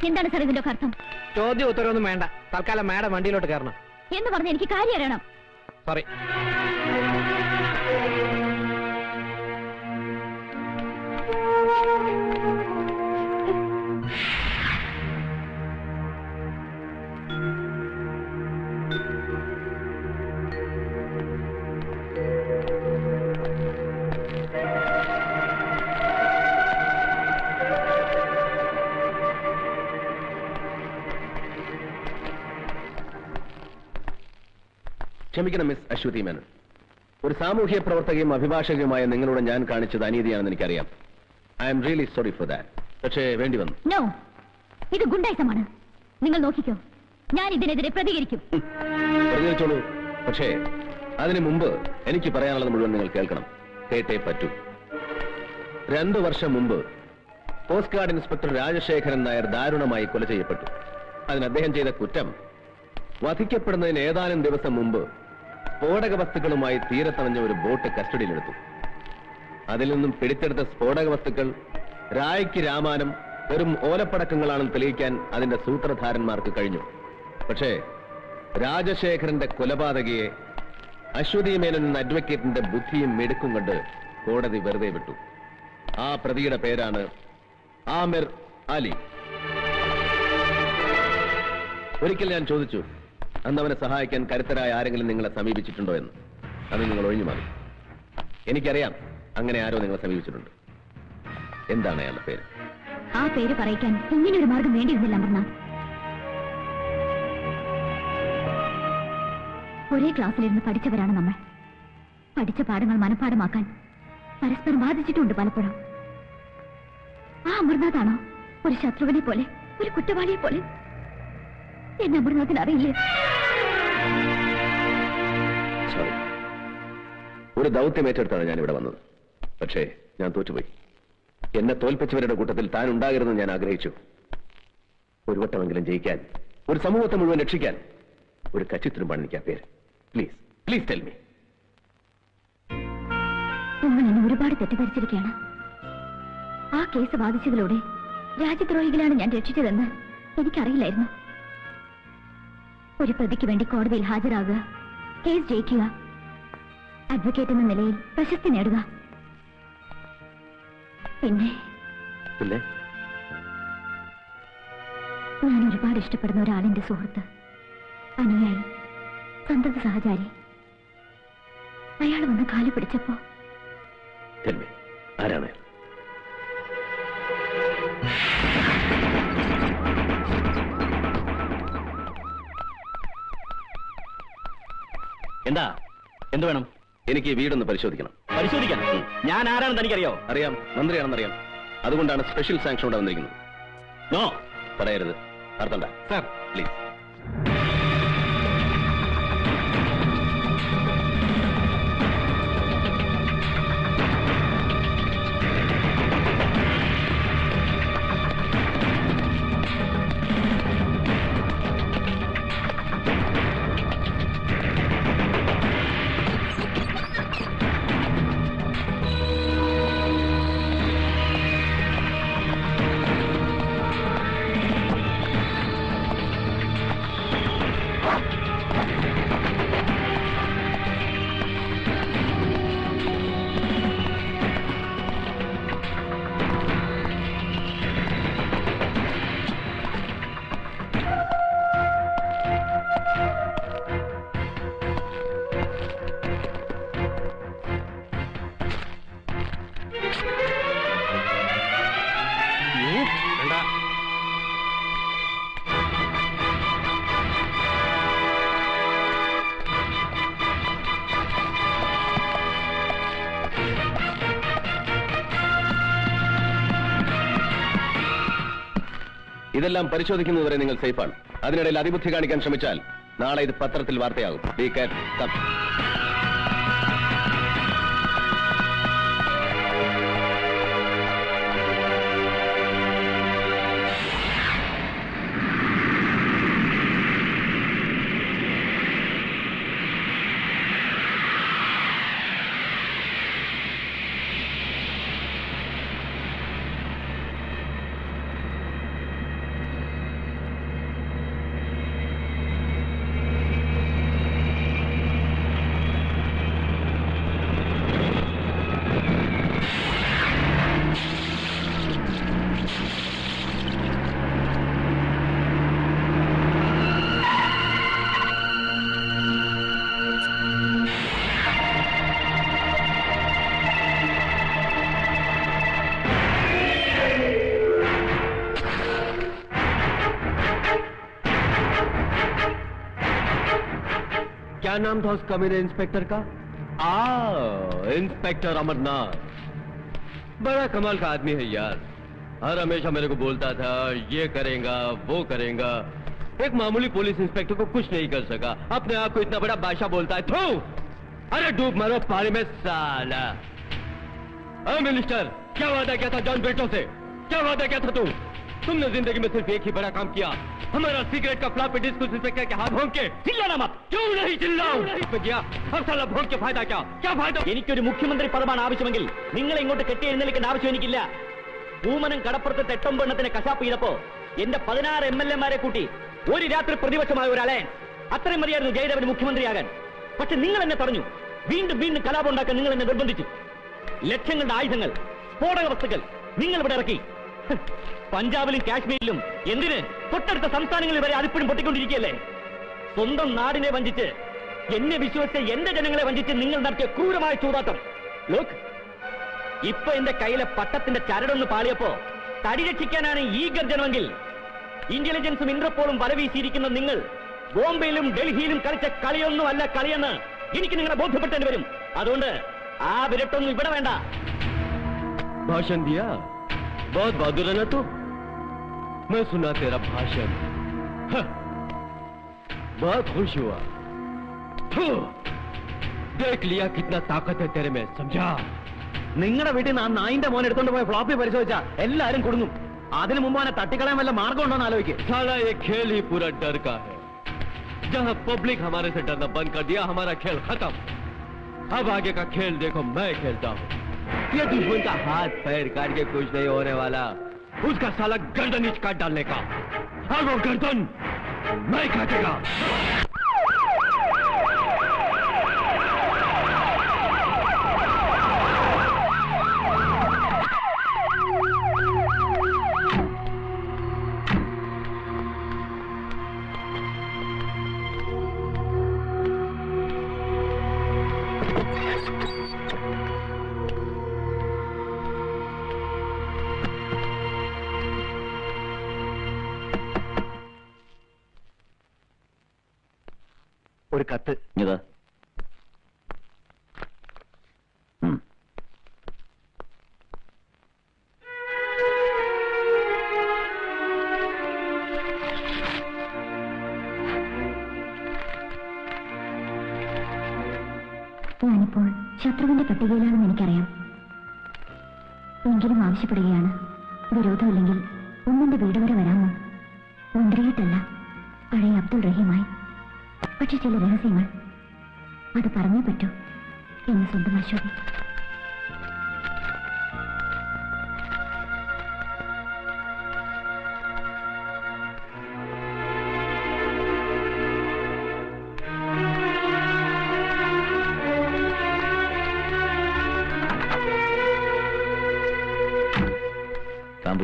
എന്താണ് സാർ ഇതിന്റെ അർത്ഥം? ചോദ്യം ഉത്തരവൊന്നും വേണ്ട, തൽക്കാലം മാഡം വണ്ടിയിലോട്ട് കയറണം എന്ന് പറഞ്ഞ് എനിക്ക് കാര്യം അറിയണം. സോറി. ക്ഷമിക്കണം മിസ് അശ്വതി മേനൻ, ഒരു സാമൂഹ്യ പ്രവർത്തകയും അഭിഭാഷകയുമായ നിങ്ങളോട് ഞാൻ കാണിച്ചത് അനീതിയാണെന്ന് എനിക്കറിയാം. I am really sorry for that. പക്ഷേ വേണ്ടി വന്നു. നോ, ഇത് ഗുണ്ടായിസമാണ്. നിങ്ങൾ നോക്കിക്കോ, ഞാൻ ഇതിനെതിരെ പ്രതികരിക്കും. പ്രതികരിച്ചോളൂ. പക്ഷേ അതിനു മുമ്പ് എനിക്ക് പറയാനുള്ളത് മുഴുവൻ നിങ്ങൾ കേൾക്കണം. കേട്ടേ പറ്റൂ. 2 വർഷം മുമ്പ് coast guard inspector Rajasekharan Nair ദാരുണമായി കൊല ചെയ്യപ്പെട്ടു. അതിന് അദ്ദേഹം ചെയ്ത കുറ്റം, വധിക്കപ്പെടുന്നതിന് ഏതാനും ദിവസം മുമ്പ് സ്ഫോടക വസ്തുക്കളുമായി തീരത്തണഞ്ഞ ഒരു ബോട്ട് കസ്റ്റഡിയിലെടുത്തു. അതിൽ നിന്നും പിടിച്ചെടുത്ത സ്ഫോടക വസ്തുക്കൾ രായ്ക്ക് രാമാനം വെറും ഓലപ്പടക്കങ്ങളാണെന്ന് തെളിയിക്കാൻ അതിന്റെ സൂത്രധാരന്മാർക്ക് കഴിഞ്ഞു. പക്ഷേ രാജശേഖരന്റെ കൊലപാതകയെ അശ്വതി മേനൻ എന്ന അഡ്വക്കേറ്റിന്റെ ബുദ്ധിയും മെടുക്കും കൊണ്ട് കോടതി വെറുതെ വിട്ടു. ആ പ്രതിയുടെ പേരാണ് ആമിർ അലി. ഒരിക്കൽ ഞാൻ ചോദിച്ചു, അന്ന് അവനെ സഹായിക്കാൻ കരുത്തരായ ആരെങ്കിലും നിങ്ങളെ സമീപിച്ചിട്ടുണ്ടോ എന്ന്. അത് നിങ്ങൾ ഒഴിഞ്ഞു മാറി. എനിക്കറിയാം അങ്ങനെ ആരോ നിങ്ങളെ സമീപിച്ചിട്ടുണ്ട്. എന്താണ് അയാളുടെ പേര്? ആ പേര് പറയിക്കാൻ ഇങ്ങനൊരു മാർഗം വേണ്ടിയിരുന്നില്ല അമർനാഥ്. ഒരേ ക്ലാസ്സിലിരുന്ന് പഠിച്ചവരാണ് നമ്മൾ. പഠിച്ച പാഠങ്ങൾ മനഃപ്പാഠമാക്കാൻ പരസ്പരം ബാധിച്ചിട്ടുണ്ട് പലപ്പോഴും. ആ അമർനാഥാണോ ഒരു ശത്രുവിനെ പോലെ, ഒരു കുറ്റവാളിയെ പോലെ? എന്നെ അമർനാഥിന് അറിയില്ലേ? സോറി, ഒരു ദൗത്യം ഏറ്റെടുത്താണ് ഞാൻ ഇവിടെ വന്നത്. പക്ഷേ ഞാൻ തോറ്റുപോയി. എന്നെ തോൽപ്പിച്ചവരുടെ കൂട്ടത്തിൽ താൻ ഉണ്ടാകരുതെന്ന് ഞാൻ ആഗ്രഹിച്ചു. ഒരു വട്ടമെങ്കിലും ജയിക്കാൻ, ഒരു സമൂഹത്തെ മുഴുവൻ രക്ഷിക്കാൻ ഒരു കച്ചിത്തുരുമ്പാണ് എനിക്ക് ആ പേര്. Please please tell me. നിങ്ങൾ എന്നെ ഒരുപാട് തെറ്റിദ്ധരിച്ചിരിക്കുകയാണ്. ആ കേസ് ബാധിച്ചതിലൂടെ രാജ്യദ്രോഹികളാണ് ഞാൻ രക്ഷിച്ചതെന്ന് എനിക്കറിയില്ലായിരുന്നു. ഒരു പ്രതിക്ക് വേണ്ടി കോടതിയിൽ ഹാജരാകുക, കേസ് ജയിക്കുക, അഡ്വക്കേറ്റ് എന്ന നിലയിൽ പ്രശസ്തി നേടുക, പിന്നെ ഞാൻ ഒരുപാട് ഇഷ്ടപ്പെടുന്ന ഒരാളിന്റെ സുഹൃത്ത്, അനുയായി, സന്തത സഹചാരി. അയാൾ വന്ന് കാല് പിടിച്ചപ്പോ ആരാണ്? എന്താ? എന്ത് വേണം? എനിക്ക് ഈ വീടൊന്ന് പരിശോധിക്കണം. പരിശോധിക്കാൻ? ഞാൻ ആരാണെന്ന് തനിക്കറിയോ? അറിയാം, മന്ത്രിയാണെന്നറിയാം. അതുകൊണ്ടാണ് സ്പെഷ്യൽ സാങ്ഷൻ ഇവിടെ വന്നിരിക്കുന്നത്. നോ പറയരുത്. അർത്ഥണ്ട സാർ, പ്ലീസ്. ഇതെല്ലാം പരിശോധിക്കുന്നതുവരെ നിങ്ങൾ സേഫാണ്. അതിനിടയിൽ അതിബുദ്ധി കാണിക്കാൻ ശ്രമിച്ചാൽ നാളെ ഇത് പത്രത്തിൽ വാർത്തയാകും. Be careful. കം. क्या नाम था उस कमीने इंस्पेक्टर का? इंस्पेक्टर अमरनाथ। बड़ा कमाल का आदमी है यार। हर हमेशा मेरे को बोलता था ये करेगा वो करेगा। एक मामूली पुलिस इंस्पेक्टर को कुछ नहीं कर सका, अपने आप को इतना बड़ा बादशाह बोलता है। थू! अरे डूब मरो पानी में साला। मिनिस्टर, क्या वादा किया था जॉन ब्रिटो से? क्या वादा किया था तुमने जिंदगी में सिर्फ एक ही बड़ा काम किया, हमारा सिगरेट का फ्लॉपी डिस्क उस इंस्पेक्टर के हाथ भोंक के। ചില്ലാനാ മत. क्यों नहीं चिल्लाऊं? गया हर साल भोंक के फायदा क्या फायदा? എനിക്കൊരു മുഖ്യമന്ത്രി പദമാണ് ആവശ്യമെങ്കിൽ നിങ്ങളെ ഇങ്ങോട്ട് കെട്ടി എഴുന്നേൽക്കേണ്ട ആവശ്യം എനിക്കില്ല. പൂമനം കടപ്പുറത്ത് തെട്ടൊമ്പെണ്ണത്തിന് കശാപ്പ് ചെയ്തപ്പോ എന്റെ 16 MLA-മാരെ കൂട്ടി ഒരു രാത്രി പ്രതിപക്ഷമായ ഒരു അലയൻസ്. അത്രയും മതിയായിരുന്നു ജയദേവന് മുഖ്യമന്ത്രിയാകാൻ. പക്ഷെ നിങ്ങൾ എന്നെ തടഞ്ഞു. വീണ്ടും വീണ്ടും കലാപം ഉണ്ടാക്കാൻ നിങ്ങൾ എന്നെ നിർബന്ധിച്ചു. ലക്ഷങ്ങളുടെ ആയുധങ്ങൾ, സ്ഫോടക വസ്തുക്കൾ നിങ്ങൾ ഇവിടെ ഇറക്കി. പഞ്ചാബിലും കാശ്മീരിലും എന്തിന് തൊട്ടടുത്ത സംസ്ഥാനങ്ങളിൽ വരെ അതിപ്പോഴും പൊട്ടിക്കൊണ്ടിരിക്കുകയല്ലേ? സ്വന്തം നാടിനെ വഞ്ചിച്ച്, എന്നെ വിശ്വസിച്ച് എന്റെ ജനങ്ങളെ വഞ്ചിച്ച് നിങ്ങൾ നടത്തിയ ക്രൂരമായ ചൂതാട്ടം. ലോക്ക്, ഇപ്പൊ എന്റെ കയ്യിലെ പട്ടത്തിന്റെ ചരടൊന്ന് പാളിയപ്പോ തടി രക്ഷിക്കാനാണ് ഈ ഗർജനമെങ്കിൽ ഇന്റലിജൻസും ഇന്റർപോളും വല വീശിയിരിക്കുന്ന നിങ്ങൾ ബോംബെയിലും ഡൽഹിയിലും കളിച്ച കളിയൊന്നും അല്ല കളിയെന്ന് എനിക്ക് നിങ്ങളെ ബോധ്യപ്പെട്ടേണ്ടി വരും. അതുകൊണ്ട് ആ വിരട്ടൊന്നും ഇവിടെ വേണ്ട. भाषण दिया, बहुत बहादुर है ना तू। मैं सुना तेरा भाषण, बहुत खुश हुआ। देख लिया कितना ताकत है तेरे में, समझा? നിങ്ങളുടെ വീട്ടിൽ നിന്ന് ആ നായിന്റെ മോൻ എടുത്തോണ്ട് പോയ ഫ്ലോപ്പി പരിശോധിച്ചാ എല്ലാരും കൊടുങ്ങും. അതിനു മുമ്പ് അവനെ തട്ടിക്കളയാൻ വല്ല മാർഗം ഉണ്ടോ എന്ന് ആലോചിക്കും. साला ये खेल ही पूरा डर का है। जहां पब्लिक हमारे से डरना बंद कर दिया, हमारा खेल खत्म। अब आगे का खेल देखो, मैं खेलता हूँ। ये दुश्मन का हाथ पैर काट के कुछ नहीं होने वाला, उसका साला गर्दन इच काट डालने का, और वो गर्दन मैं काटेगा। ഒരു കത്ത്. ഇതാ. ഞാനിപ്പോൾ ശത്രുവിന്റെ പട്ടികയിലാണെന്ന് എനിക്കറിയാം. എങ്കിലും ആവശ്യപ്പെടുകയാണ്, വിരോധമില്ലെങ്കിൽ ഒന്നിന്റെ വീട് വരെ വരാമോ? മന്ത്രിയായിട്ടല്ല, പഴയ അബ്ദുൾ റഹീമായി. പക്ഷെ ചില രഹസ്യങ്ങൾ അത് പറഞ്ഞേ പറ്റൂ എന്ന് സ്വന്തം അശോകി.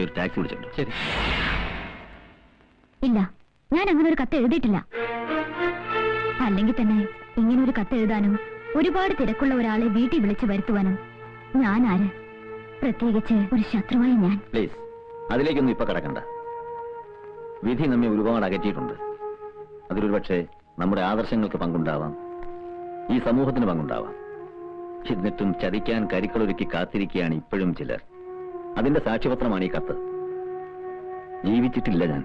ഒരു ടാക്സി വിളിച്ചിട്ടുണ്ട്. ശരി. ഇല്ല, ഞാൻ അങ്ങനെ ഒരു കത്ത് എഴുതിയിട്ടില്ല. അല്ലെങ്കിൽ തന്നെ ഇങ്ങനെ ഒരു കത്ത് എഴുതാനും ഒരുപാട് തിരക്കുള്ള ഒരാളെ വീട്ടിൽ വിളിച്ചു വരുത്തുവാനും ഞാൻ ആര്? പ്രത്യേകിച്ച് ഒരു ശത്രുവായി ഞാൻ. പ്ലീസ്, അതിലേക്കൊന്നും ഇപ്പൊ കടക്കണ്ട. വിധി നമ്മെ ഒരുപാട് അകറ്റിയിട്ടുണ്ട്. അതിലൊരു പക്ഷേ നമ്മുടെ ആദർശങ്ങൾക്ക് പങ്കുണ്ടാവാം, ഈ സമൂഹത്തിന് പങ്കുണ്ടാവാം. എന്നിട്ടും ചതിക്കാൻ കരുക്കളൊരുക്കി കാത്തിരിക്കുകയാണ് ഇപ്പോഴും ചിലർ. അതിന്റെ സാക്ഷ്യപത്രമാണ് ഈ കത്ത്. ജീവിച്ചിട്ടില്ല ഞാൻ.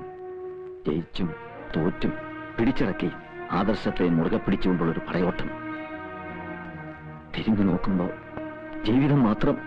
ജയിച്ചും തോറ്റും പിടിച്ചടക്കി ആദർശത്തെ മുറുകെ പിടിച്ചുകൊണ്ടുള്ളൊരു പടയോട്ടം. തിരിഞ്ഞു നോക്കുമ്പോ ജീവിതം മാത്രം.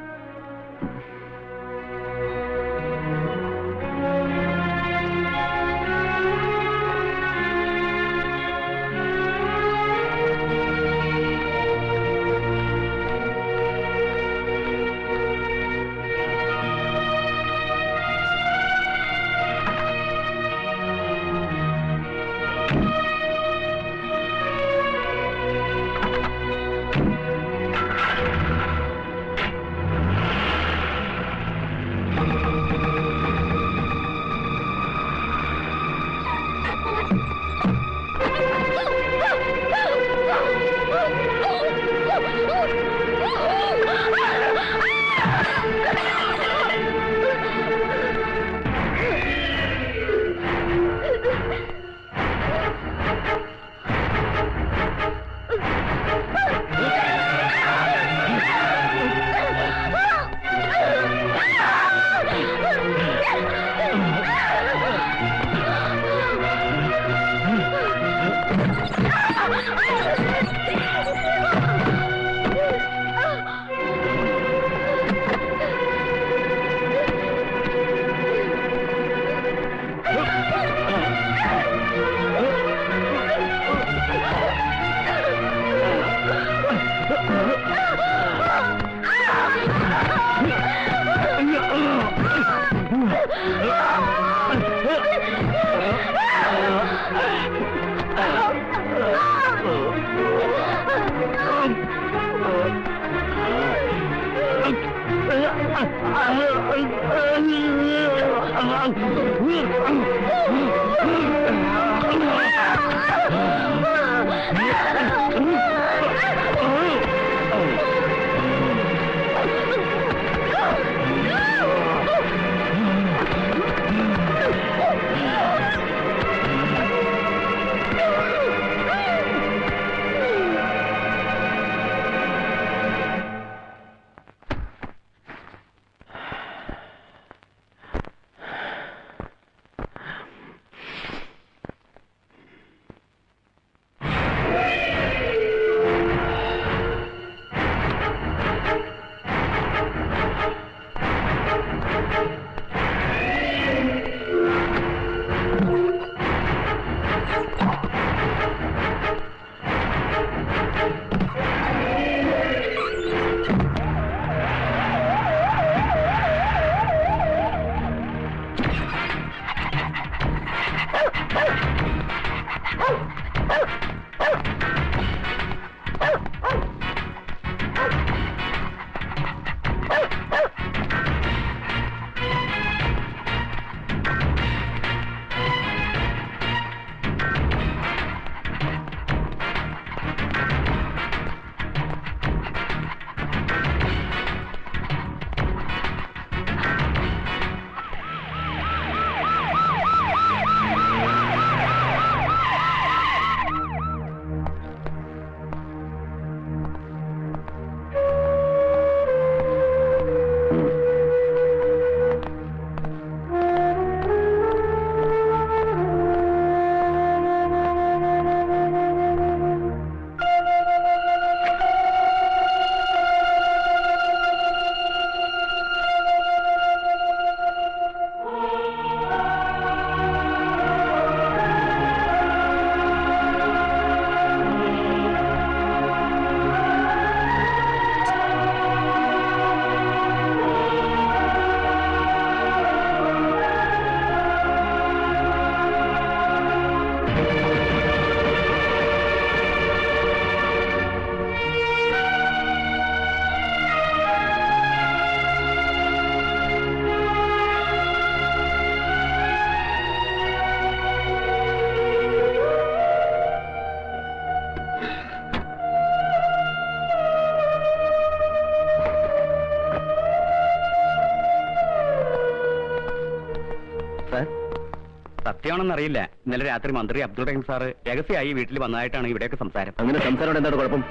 സത്യമാണെന്നറിയില്ല. ഇന്നലെ രാത്രി മന്ത്രി അബ്ദുൾ റഹീം സാറ് രഹസ്യമായി വീട്ടിൽ വന്നതായിട്ടാണ് ഇവിടെയൊക്കെ സംസാരം. അങ്ങനെ സംസാരം എന്താണ് കുഴപ്പം?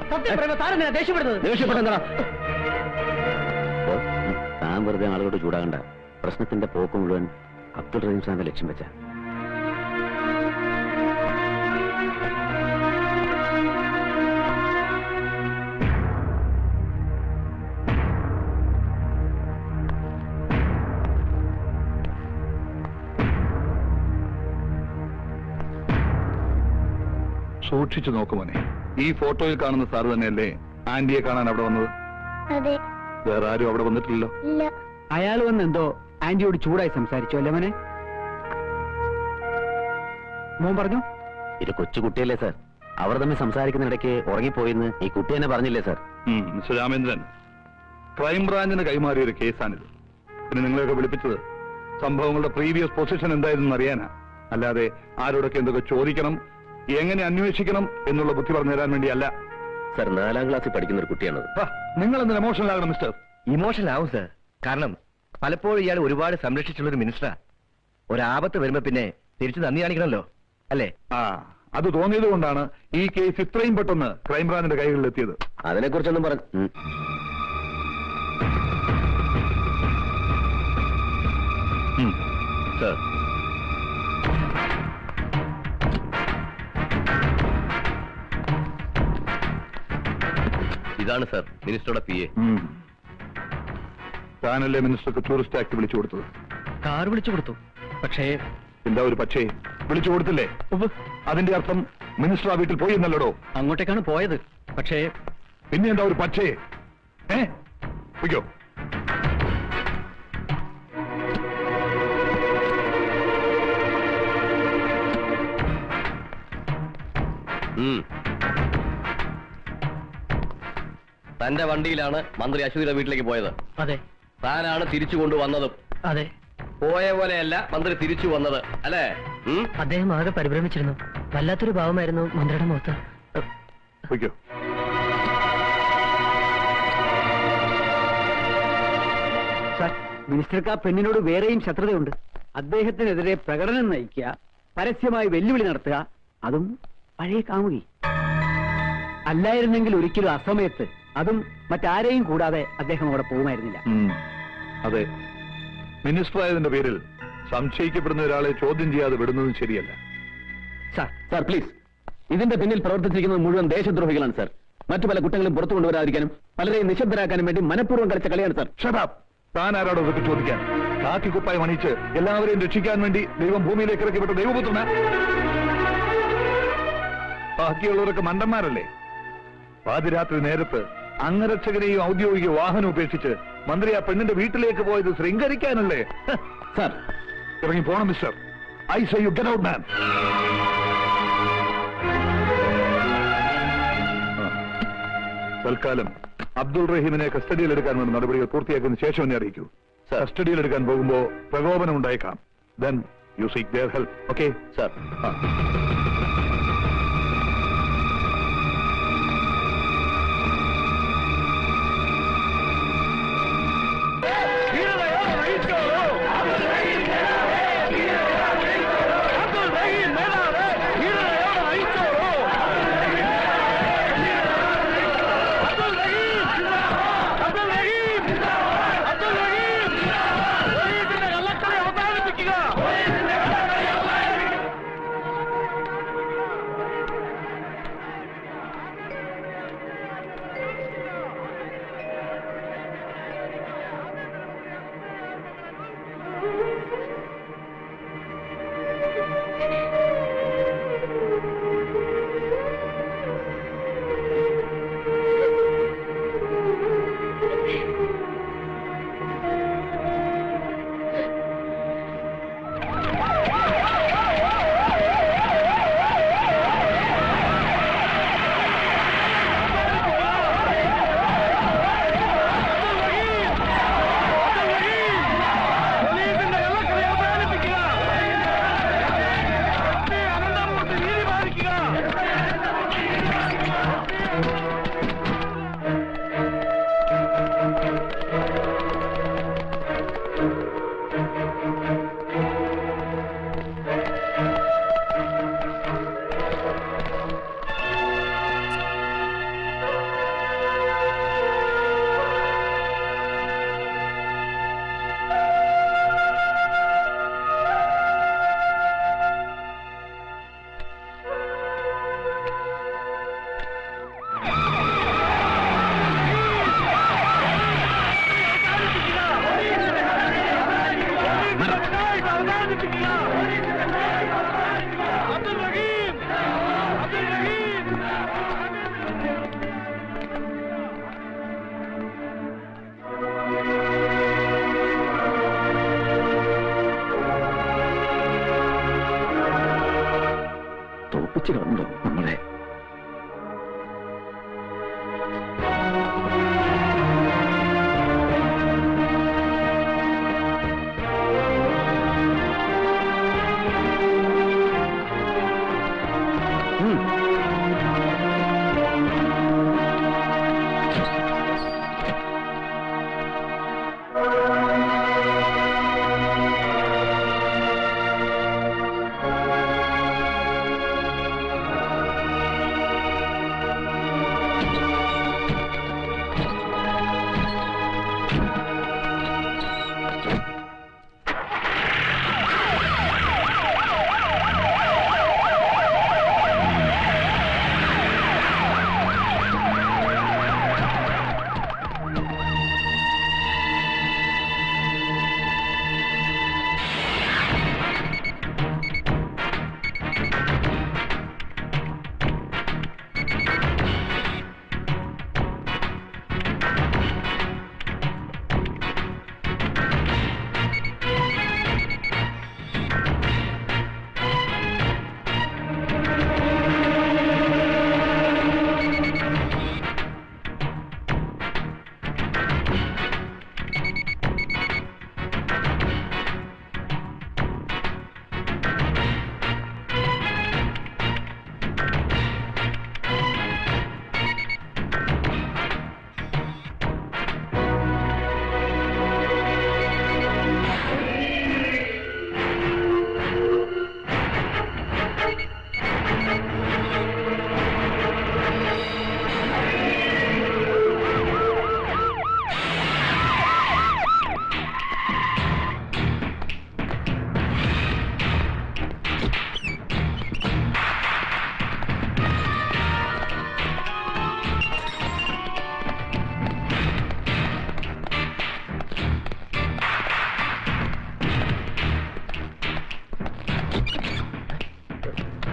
ദേഷ്യപ്പെടുന്നതാ താൻ വെറുതെ ആളുകളോട് ചൂടാകണ്ട. പ്രശ്നത്തിന്റെ പോക്ക് മുഴുവൻ അബ്ദുൾ റഹീം സാറിന്റെ ലക്ഷ്യം വെച്ച. സൂക്ഷിച്ചു നോക്കുമോനെ. ഈ ഫോട്ടോയിൽ കാണുന്ന സാറ് തന്നെയല്ലേ ആന്റിയെ കാണാൻ അവിടെ വന്നത്? അതെ. വേറെ ആരും അവിടെ വന്നിട്ടില്ലല്ലോ. ഇല്ല. അയാൾ വന്ന് എന്തോ ആന്റിയോട് ചൂടായി സംസാരിച്ചു അല്ലേ മോനെ? മോൻ പറഞ്ഞു ഇത് കൊച്ചുകുട്ടിയല്ലേ സാർ, അവർ തമ്മിൽ സംസാരിക്കുന്നിടയ്ക്ക് ഉറങ്ങിപ്പോയിന്ന് ഈ കുട്ടി തന്നെ പറഞ്ഞില്ലേ സാർ? മിസ്റ്റർ രാമേന്ദ്രൻ, ക്രൈംബ്രാഞ്ചിന് കൈമാറിയ ഒരു കേസാണിത്. പിന്നെ നിങ്ങളെയൊക്കെ വിളിപ്പിച്ചത് സംഭവങ്ങളുടെ പ്രീവിയസ് പൊസിഷൻ എന്തായിരുന്നു അറിയാനാ, അല്ലാതെ ആരോടൊക്കെ എന്തൊക്കെ ചോദിക്കണം, എങ്ങനെ അന്വേഷിക്കണം എന്നുള്ള ബുദ്ധി പറഞ്ഞു തരാൻ വേണ്ടിയല്ല. സാർ 4ാം ക്ലാസ്സിൽ പഠിക്കുന്ന ഒരു കുട്ടിയാണത്. നിങ്ങൾ എന്തിനാ എമോഷണൽ ആകണം മിസ്റ്റർ? ഇമോഷണൽ ആവും സാർ. കാരണം പലപ്പോഴും ഇയാൾ ഒരുപാട് സംരക്ഷിച്ചുള്ള ഒരു മിനിസ്റ്ററാ. ഒരാപത്ത് വരുമ്പോ പിന്നെ തിരിച്ചു നന്ദി കാണിക്കണമല്ലോ, അല്ലേ? അത് തോന്നിയത് കൊണ്ടാണ് ഈ കേസ് ഇത്രയും പെട്ടെന്ന് ക്രൈംബ്രാഞ്ചിന്റെ കൈകളിൽ എത്തിയത്. അതിനെക്കുറിച്ചൊന്നും പറഞ്ഞു സാർ. ഇതാണ് സാർ മിനിസ്റ്ററുടെ PA. താനല്ലേ മിനിസ്റ്റർക്ക് ടൂറിസ്റ്റ് ആക്ട് വിളിച്ചു കൊടുത്തത്? കാർ വിളിച്ചു കൊടുത്തു. പക്ഷേ എന്താ ഒരു പക്ഷേ? വിളിച്ചു കൊടുത്തില്ലേ? അതിന്റെ അർത്ഥം മിനിസ്റ്റർ ആ വീട്ടിൽ പോയി എന്നല്ലടോ. അങ്ങോട്ടേക്കാണ് പോയത്. പക്ഷേ പിന്നെ എന്താ ഒരു പക്ഷേ? വയ്ക്കോ. തന്റെ വണ്ടിയിലാണ് മന്ത്രി അശ്വതിയുടെ വീട്ടിലേക്ക് പോയത്. അതെ. താനാണ് തിരിച്ചു കൊണ്ടുവന്നതും. അതെ, പോയ പോലെയല്ല മന്ത്രി തിരിച്ചു വന്നത്, അല്ലേ? അദ്ദേഹം ആകെ പരിഭ്രമിച്ചിരുന്നു. വല്ലാത്തൊരു ഭാവമായിരുന്നു മന്ത്രിയുടെ മുഖത്ത്. വയ്ക്കോ. സാർ, മിനിസ്റ്റർക്ക് ആ പെണ്ണിനോട് വേറെയും ശത്രുതയുണ്ട്. അദ്ദേഹത്തിനെതിരെ പ്രകടനം നയിക്കുക, പരസ്യമായി വെല്ലുവിളി നടത്തുക, അതും പഴയ കാമുകി. അല്ലായിരുന്നെങ്കിൽ ഒരിക്കലും അസമയത്ത്, അതും മറ്റാരെയും കൂടാതെ അദ്ദേഹം അവിടെ പോകുമായിരുന്നില്ല. അതെ, മിനിസ്റ്റർ ആയതിന്റെ പേരിൽ സംശയിക്കപ്പെടുന്ന ഒരാളെ ചോദ്യം ചെയ്യാതെ വിടുന്നതും ശരിയല്ല. സാർ പ്ലീസ്, ഇതിന്റെ പിന്നിൽ പ്രവർത്തിച്ചിരിക്കുന്നത് മുഴുവൻ ദേശദ്രോഹികളാണ് സാർ. മറ്റു പല കുറ്റങ്ങളും പുറത്തു കൊണ്ടുവരാതിരിക്കാനും പലരെയും നിശബ്ദരാക്കാനും വേണ്ടി മനഃപൂർവ്വം കളിച്ച കളിയാണ് സാർ. ഷടാപ്പ്! താൻ ആരാടോ ഇതൊക്കെ ചോദിക്കാൻ? കാക്കിക്കുപ്പായം അണിയിച്ച് എല്ലാവരെയും രക്ഷിക്കാൻ വേണ്ടി ദൈവം ഭൂമിയിലേക്ക് ഇറക്കി വിട്ട ദൈവപുത്രന. ബാക്കിയുള്ളവരൊക്കെ മണ്ടന്മാരല്ലേ? പാതിരാത്രി നേരത്ത് അംഗരക്ഷകനെയും ഔദ്യോഗിക വാഹനം ഉപേക്ഷിച്ച് മന്ത്രി ആ പെണ്ണിന്റെ വീട്ടിലേക്ക് പോയത് ശൃംഗരിക്കാനല്ലേ? സാർ ഇറങ്ങി പോണം mister. I say you get out man. തൽക്കാലം അബ്ദുൾ റഹീമിനെ കസ്റ്റഡിയിൽ എടുക്കാനുള്ള നടപടികൾ പൂർത്തിയാക്കിയതിനു ശേഷം എന്നെ അറിയിക്കൂ. കസ്റ്റഡിയിൽ എടുക്കാൻ പോകുമ്പോ പ്രകോപനം ഉണ്ടായേക്കാം. Then you seek their help. Okay sir.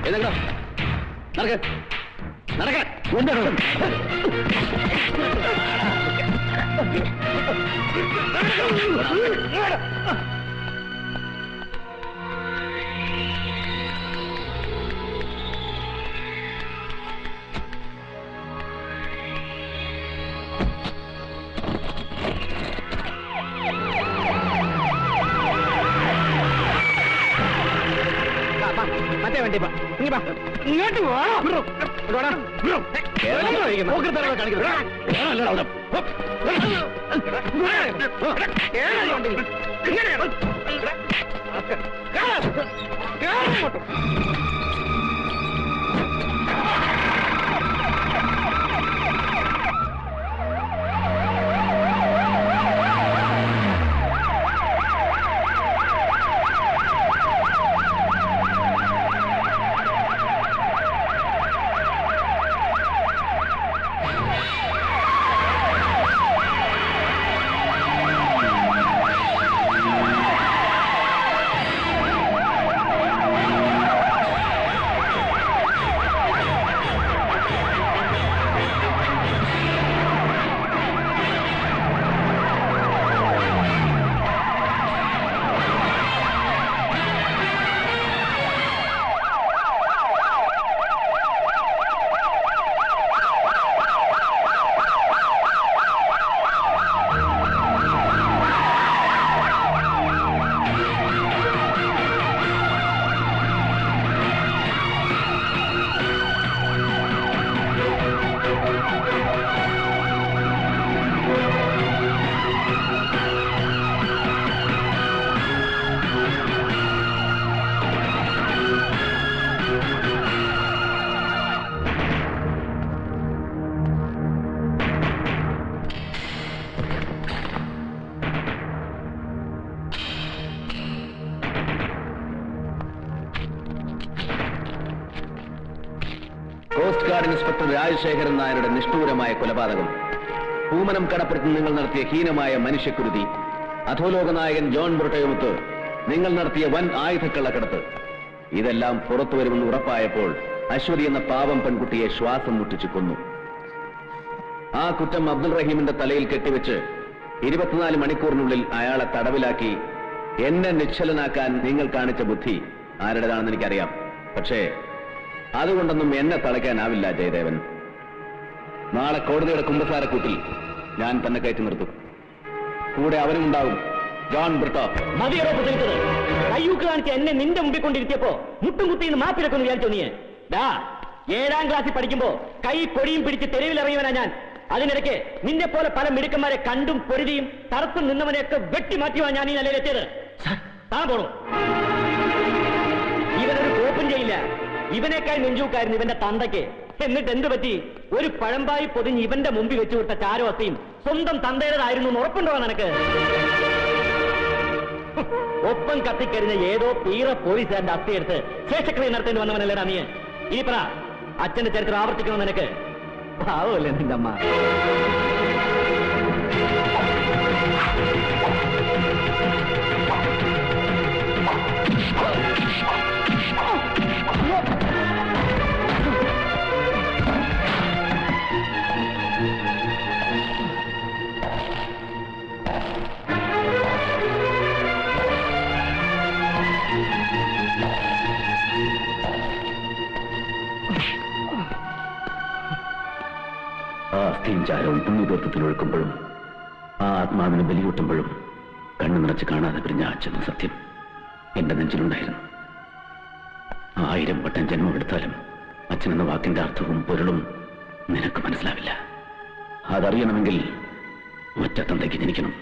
ഏതാ നടക്ക നടക്ക മറ്റേ വണ്ടി ഇങ്ങോട്ട് കോസ്റ്റ് ഗാർഡ് ഇൻസ്പെക്ടർ രാജശേഖരൻ നായരുടെ നിഷ്ഠൂരമായ കൊലപാതകം, പൂമനം കടപ്പുറത്ത് നിങ്ങൾ നടത്തിയ ഹീനമായ മനുഷ്യക്കുരുതി, അധോലോക നായകൻ ജോൺ ബ്രിട്ടോയുമൊത്ത് നിങ്ങൾ നടത്തിയ വൻ ആയുധക്കള്ളക്കടത്ത്, ഇതെല്ലാം പുറത്തു വരുമെന്ന് ഉറപ്പായപ്പോൾ അശ്വതി എന്ന പാവം പെൺകുട്ടിയെ ശ്വാസം മുട്ടിച്ചു കൊന്നു. ആ കുറ്റം അബ്ദുൾ റഹീമിന്റെ തലയിൽ കെട്ടിവെച്ച് 24 മണിക്കൂറിനുള്ളിൽ അയാളെ തടവിലാക്കി എന്നെ നിശ്ചലനാക്കാൻ നിങ്ങൾ കാണിച്ച ബുദ്ധി ആരുടേതാണെന്ന് എനിക്കറിയാം. പക്ഷേ അതുകൊണ്ടൊന്നും എന്നെ തളയ്ക്കാനാവില്ല ജയദേവൻ. നാളെ കോടതിയുടെ കുമ്പസാരക്കൂട്ടിൽ ഞാൻ തന്നെ കയറ്റി നിർത്തും. കൂടെ അവനും ഉണ്ടാവും, ജോൺ ബ്രിട്ടോ. മതിയോടൊപ്പം നിൽക്കുന്നത് കയ്യൂക്ക് കാണിച്ച് എന്നെ നിന്റെ മുമ്പിൽ കൊണ്ടിരുത്തിയപ്പോ മുട്ടും കുത്തിന്ന് മാപ്പിരക്കൊന്ന് വിചാരിച്ചോ നീ? 7ാം ക്ലാസ്സിൽ പഠിക്കുമ്പോ കൈ പൊടിയും പിടിച്ച് തെരുവിലിറങ്ങിയവനാ ഞാൻ. അതിനിടയ്ക്ക് നിന്നെ പോലെ പല മിടുക്കന്മാരെ കണ്ടും പൊരുതിയും തറത്തും നിന്നവനെയൊക്കെ വെട്ടി മാറ്റിയുവാ ഞാൻ ഈ നിലയിലെത്തിയത്. താൻ പോണു. ഇവനൊരു കോപ്പും ചെയ്യില്ല. ഇവനേക്കാൾ നെഞ്ചൂക്കായിരുന്നു ഇവന്റെ തന്തയ്ക്ക്. എന്നിട്ട് എന്ത് പറ്റി? ഒരു പഴമ്പായി പൊതിഞ്ഞ് ഇവന്റെ മുമ്പിൽ വെച്ചു കൊടുത്ത ചാരവസ്തിയും സ്വന്തം തന്തയുടേതായിരുന്നു എന്ന് ഉറപ്പുണ്ടോ നിനക്ക്? ഒപ്പം കത്തിക്കരിഞ്ഞ ഏതോ പീറ പോലീസുകാരന്റെ അസ്ഥിയെടുത്ത് ശേഷക്രിയ നടത്തേണ്ടി വന്നവനല്ലേടാ നീ. ഈ പറ, അച്ഛന്റെ ചരിത്രം ആവർത്തിക്കണോ നിനക്ക്? പാവമല്ലേ നിന്റെ അമ്മ? ആ അസ്ഥിയും ചാരവും പുണ്യതീർത്ഥത്തിൽ ഒഴുക്കുമ്പോഴും ആ ആത്മാവിന് ബലിയൂട്ടുമ്പോഴും കണ്ണു നിറച്ച് കാണാതെ പിരിഞ്ഞ അച്ഛനും സത്യം എന്റെ നെഞ്ചിലുണ്ടായിരുന്നു. 1000 വട്ടം ജന്മമെടുത്താലും അച്ഛനെന്ന വാക്കിന്റെ അർത്ഥവും പൊരുളും നിനക്ക് മനസ്സിലാവില്ല. അതറിയണമെങ്കിൽ ഒറ്റ തന്തയ്ക്ക് ജനിക്കണം.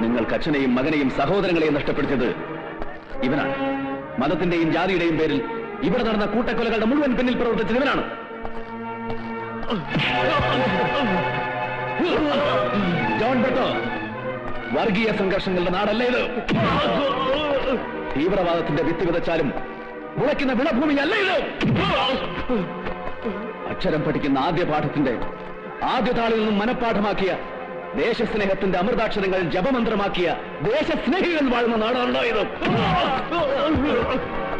നിങ്ങൾക്ക് അച്ഛനെയും മകനെയും സഹോദരങ്ങളെയും നഷ്ടപ്പെടുത്തിയത് ഇവനാണ്. മതത്തിന്റെയും ജാതിയുടെയും പേരിൽ ഇവിടെ നടന്ന കൂട്ടക്കൊലകളുടെ മുഴുവൻ പിന്നിൽ പ്രവർത്തിച്ചത് ഇവനാണ്. ജോൺ ബ്രിട്ടോ, വർഗീയ സംഘർഷങ്ങളുടെ നാടല്ല ഇത്. തീവ്രവാദത്തിന്റെ വിത്ത് വിതച്ചാലും മുളയ്ക്കുന്ന വിളഭൂമിയല്ല ഇത്. അക്ഷരം പഠിക്കുന്ന ആദ്യ പാഠത്തിന്റെ ആദ്യ താളിൽ നിന്നും മനഃപ്പാഠമാക്കിയ, ദേശസ്നേഹത്തിന്റെ അമൃതാക്ഷരങ്ങൾ ജപമന്ത്രമാക്കിയ ദേശസ്നേഹികൾ വാഴുന്ന നാടാണല്ലോ ഇത്.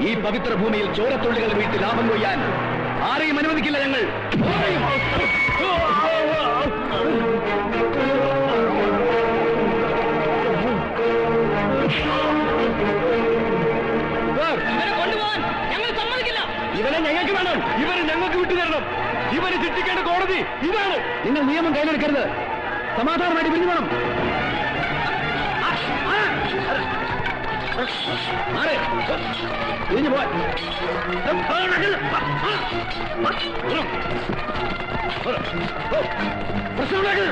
ഈ പവിത്ര ഭൂമിയിൽ ചോരത്തുള്ളികൾ വീട്ടിൽ ലാഭം കൊയ്യാൻ ആരെയും അനുവദിക്കില്ല ഞങ്ങൾ. ഇവനെ ഞങ്ങൾക്ക് വേണം. ഇവരെ ഞങ്ങൾക്ക് വിട്ടുതരണം. ഇവരെ ശിക്ഷിക്കേണ്ട കോടതി ഇതാണ്. നിങ്ങൾ നിയമം കയ്യിലെടുക്കരുത്. സമാധാനമായിട്ട് പിരിഞ്ഞു വേണം. പിരിഞ്ഞു പോവാൻ പ്രശ്നമുണ്ടാക്കരുത്.